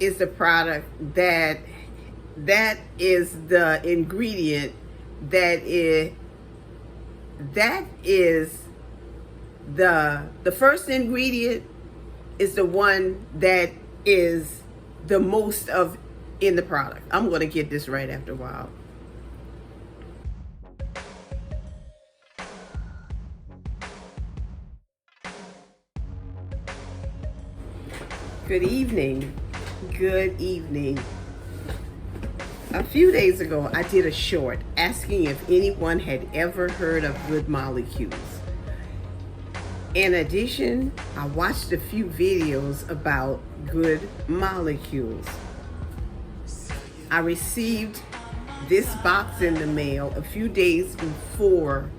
is the product that is the ingredient that is the first ingredient is the one that is the most of in the product. I'm going to get this right after a while. Good evening. Good evening. A few days ago, I did a short asking if anyone had ever heard of Good Molecules. In addition, I watched a few videos about Good Molecules. I received this box in the mail a few days before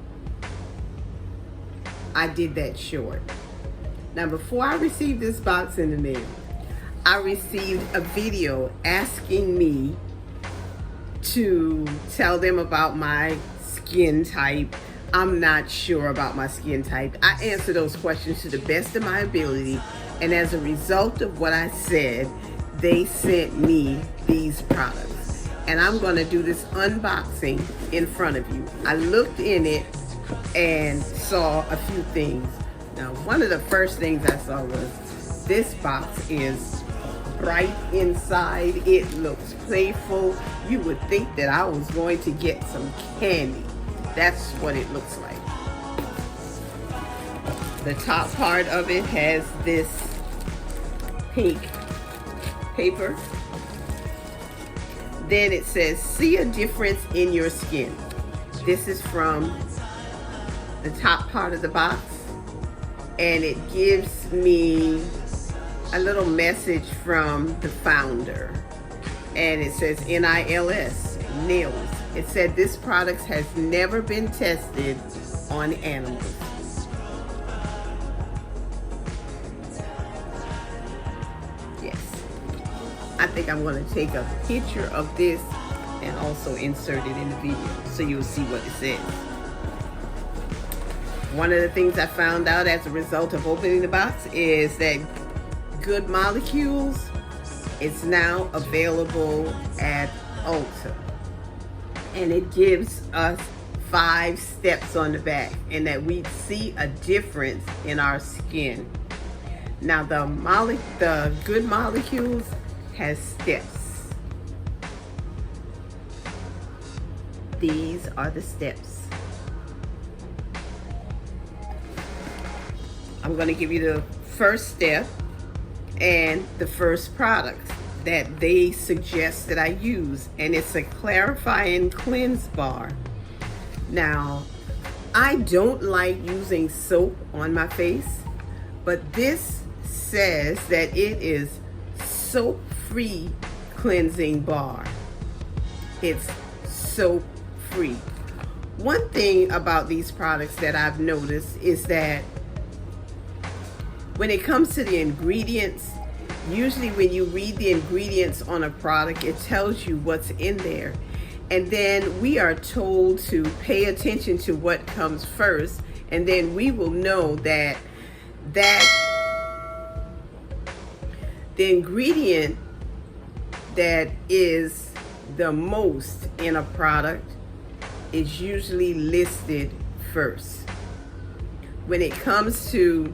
I did that short. Now, before I received this box in the mail, I received a video asking me to tell them about my skin type. I'm not sure about my skin type. I answer those questions to the best of my ability, and as a result of what I said, they sent me these products. And I'm going to do this unboxing in front of you. I looked in it and saw a few things. Now, one of the first things I saw was this box is bright inside. It looks playful. You would think that I was going to get some candy. That's what it looks like. The top part of it has this pink paper. Then it says, see a difference in your skin. This is from the top part of the box. And it gives me a little message from the founder. And it says NILS, nails. It said this product has never been tested on animals. Yes. I think I'm going to take a picture of this and also insert it in the video so you'll see what it says. One of the things I found out as a result of opening the box is that Good Molecules is now available at Ulta. And it gives us 5 steps on the back, and that we see a difference in our skin. Now the Good Molecules has steps. These are the steps. I'm going to give you the first step and the first product that they suggest that I use, and it's a clarifying cleanse bar. Now, I don't like using soap on my face, but this says that it is soap-free cleansing bar. It's soap-free. One thing about these products that I've noticed is that when it comes to the ingredients, usually when you read the ingredients on a product, it tells you what's in there. And then we are told to pay attention to what comes first, and then we will know that the ingredient that is the most in a product is usually listed first. When it comes to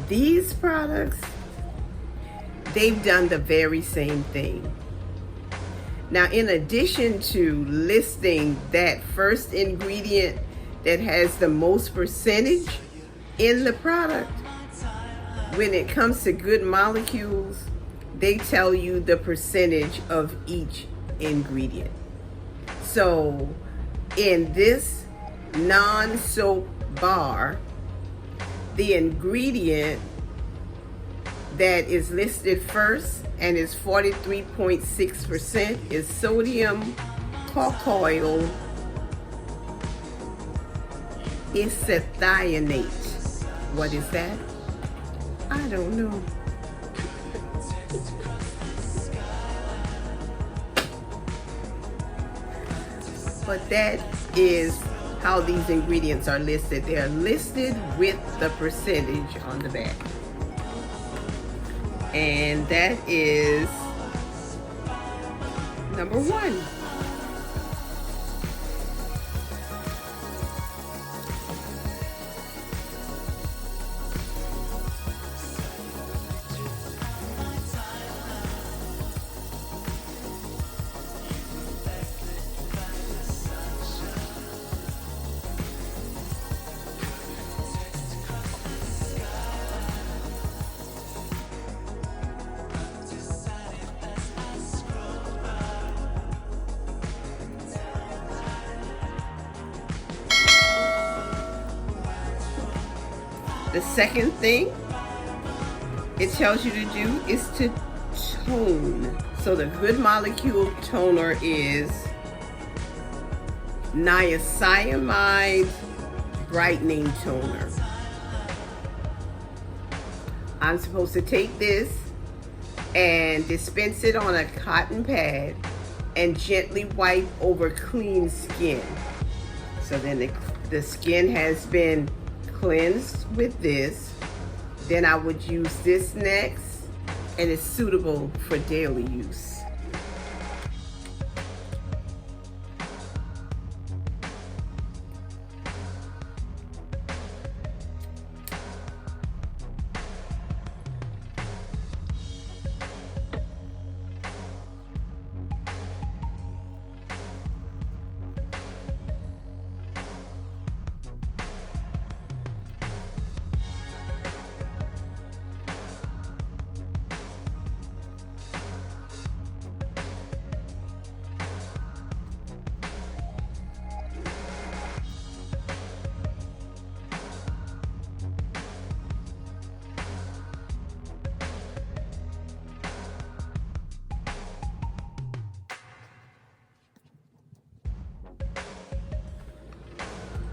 these products, they've done the very same thing. Now, in addition to listing that first ingredient that has the most percentage in the product, when it comes to Good Molecules, they tell you the percentage of each ingredient. So in this non-soap bar, the ingredient that is listed first and is 43.6% is sodium cocoyl isethionate. What is that? I don't know. But that is how these ingredients are listed. They are listed with the percentage on the back. And that is number 1. The second thing it tells you to do is to tone. So the Good Molecule toner is Niacinamide Brightening Toner. I'm supposed to take this and dispense it on a cotton pad and gently wipe over clean skin. So then the skin has been cleansed with this. Then I would use this next, and it's suitable for daily use.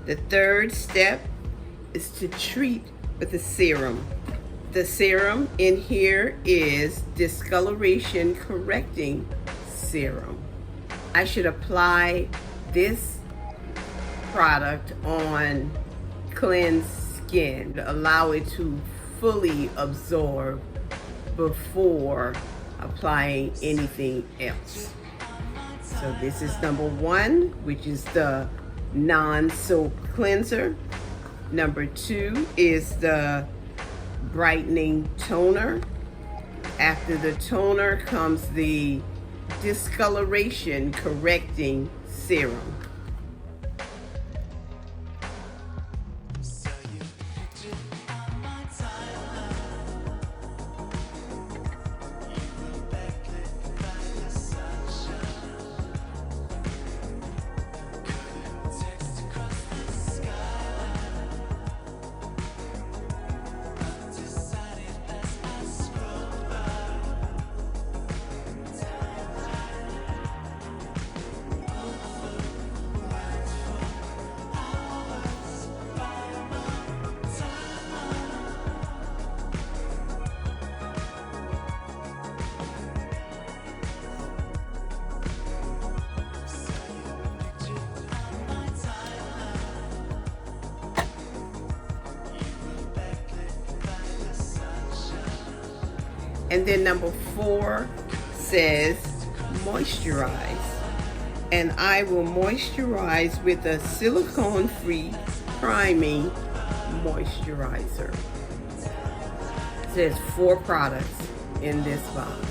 The third step is to treat with the serum. The serum in here is Discoloration Correcting Serum. I should apply this product on cleansed skin to allow it to fully absorb before applying anything else. So this is number 1, which is the non-soap cleanser. Number 2 is the brightening toner. After the toner comes the discoloration correcting serum. And then number 4 says moisturize. And I will moisturize with a silicone-free priming moisturizer. There's 4 products in this box.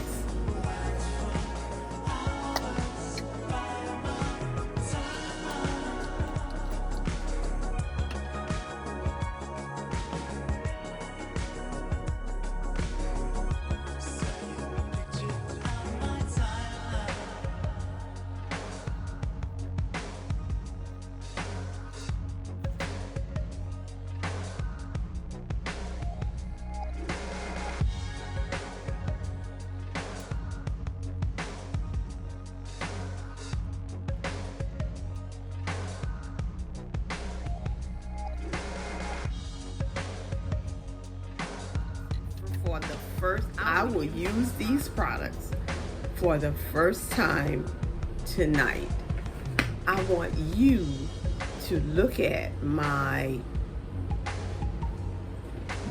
I will use these products for the first time tonight. I want you to look at my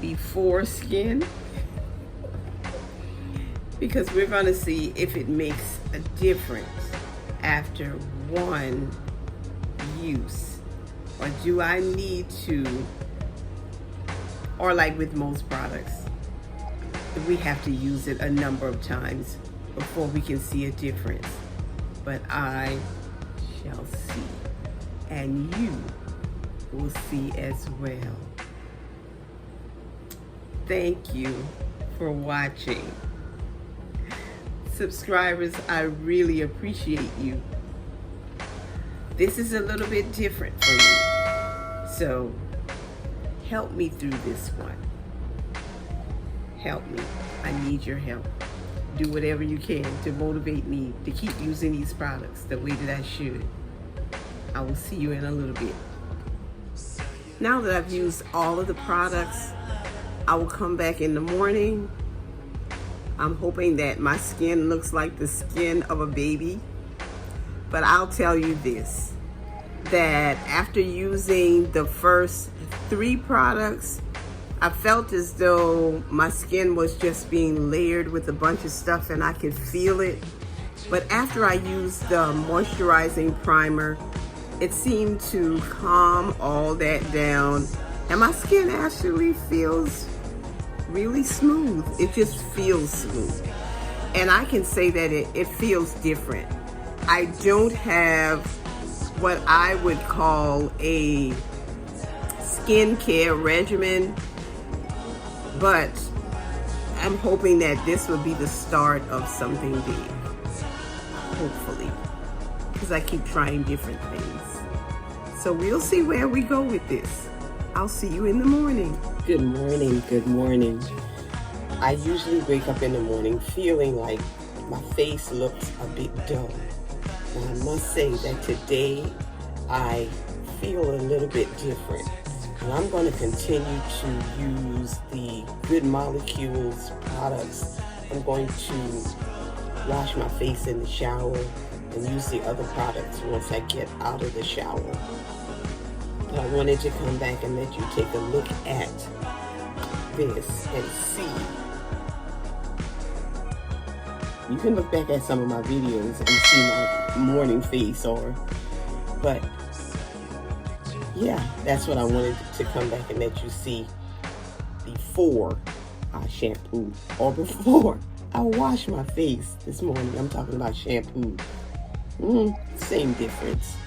before skin because we're going to see if it makes a difference after one use, or do I need to, or like with most products, we have to use it a number of times before we can see a difference. But I shall see, and you will see as well. Thank you for watching. Subscribers, I really appreciate you. This is a little bit different for me, so help me through this one. Help me. I need your help. Do whatever you can to motivate me to keep using these products the way that I should. I will see you in a little bit. Now that I've used all of the products, I will come back in the morning. I'm hoping that my skin looks like the skin of a baby. But I'll tell you this, that after using the first 3 products, I felt as though my skin was just being layered with a bunch of stuff and I could feel it. But after I used the moisturizing primer, it seemed to calm all that down, and my skin actually feels really smooth. It just feels smooth. And I can say that it feels different. I don't have what I would call a skincare regimen, but I'm hoping that this will be the start of something big. Hopefully. Because I keep trying different things. So we'll see where we go with this. I'll see you in the morning. Good morning, good morning. I usually wake up in the morning feeling like my face looks a bit dull. And I must say that today I feel a little bit different. And I'm going to continue to use the Good Molecules products. I'm going to wash my face in the shower and use the other products once I get out of the shower. But I wanted to come back and let you take a look at this and see. You can look back at some of my videos and see my morning face, but yeah, that's what I wanted to come back and let you see before I shampoo, or before I wash my face this morning. I'm talking about shampoo. Same difference.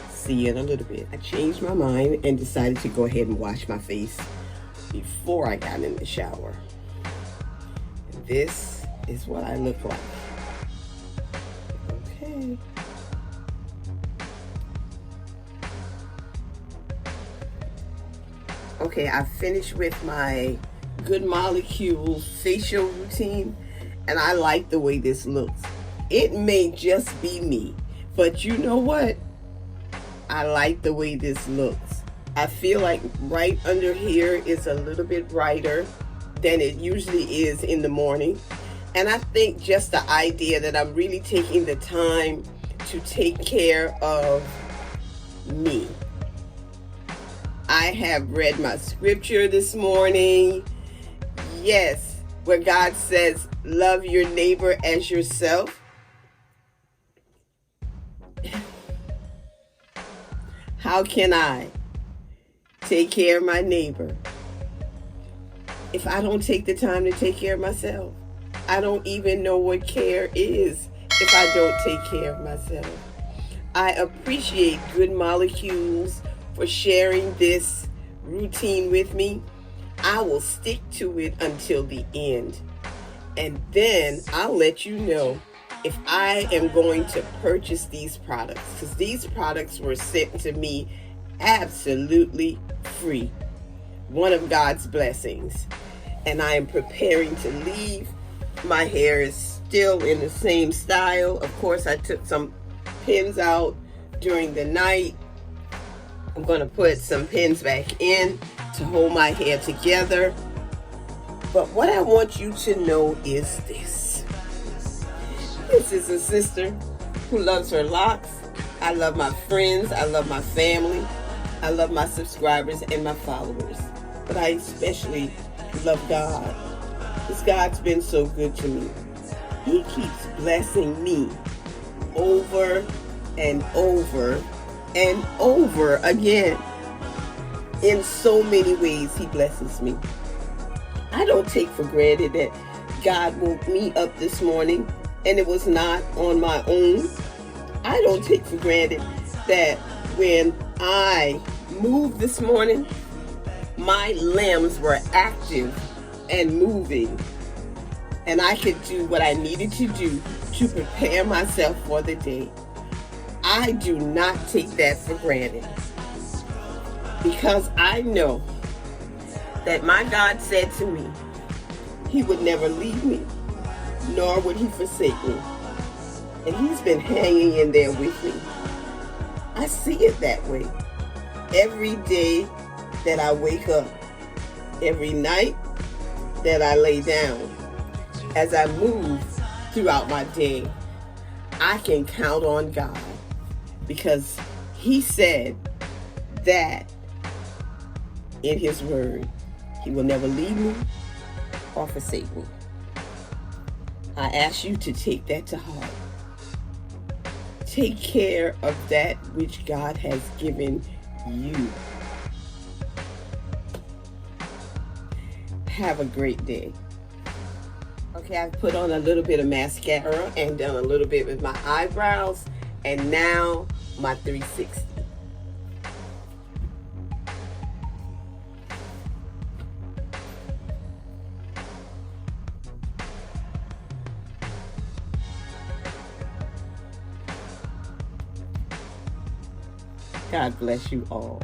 See you in a little bit. I changed my mind and decided to go ahead and wash my face before I got in the shower. And this is what I look like. Okay. Okay, I finished with my Good Molecules facial routine, and I like the way this looks. It may just be me, but you know what? I like the way this looks. I feel like right under here is a little bit brighter than it usually is in the morning. And I think just the idea that I'm really taking the time to take care of me. I have read my scripture this morning. Yes, where God says, love your neighbor as yourself. How can I take care of my neighbor if I don't take the time to take care of myself? I don't even know what care is if I don't take care of myself. I appreciate Good Molecules for sharing this routine with me. I will stick to it until the end. And then I'll let you know if I am going to purchase these products, because these products were sent to me absolutely free. One of God's blessings. And I am preparing to leave. My hair is still in the same style. Of course, I took some pins out during the night. I'm going to put some pins back in to hold my hair together. But what I want you to know is this. This is a sister who loves her locks. I love my friends. I love my family. I love my subscribers and my followers. But I especially love God. Because God's been so good to me. He keeps blessing me over and over and over again. In so many ways, he blesses me. I don't take for granted that God woke me up this morning and it was not on my own. I don't take for granted that when I moved this morning, my limbs were active and moving, and I could do what I needed to do to prepare myself for the day. I do not take that for granted, because I know that my God said to me, he would never leave me, nor would he forsake me. And he's been hanging in there with me. I see it that way. Every day that I wake up, every night that I lay down, as I move throughout my day, I can count on God, because he said that in his word, he will never leave me or forsake me. I ask you to take that to heart. Take care of that which God has given you. Have a great day. Okay, I've put on a little bit of mascara and done a little bit with my eyebrows, and now my 360. God bless you all.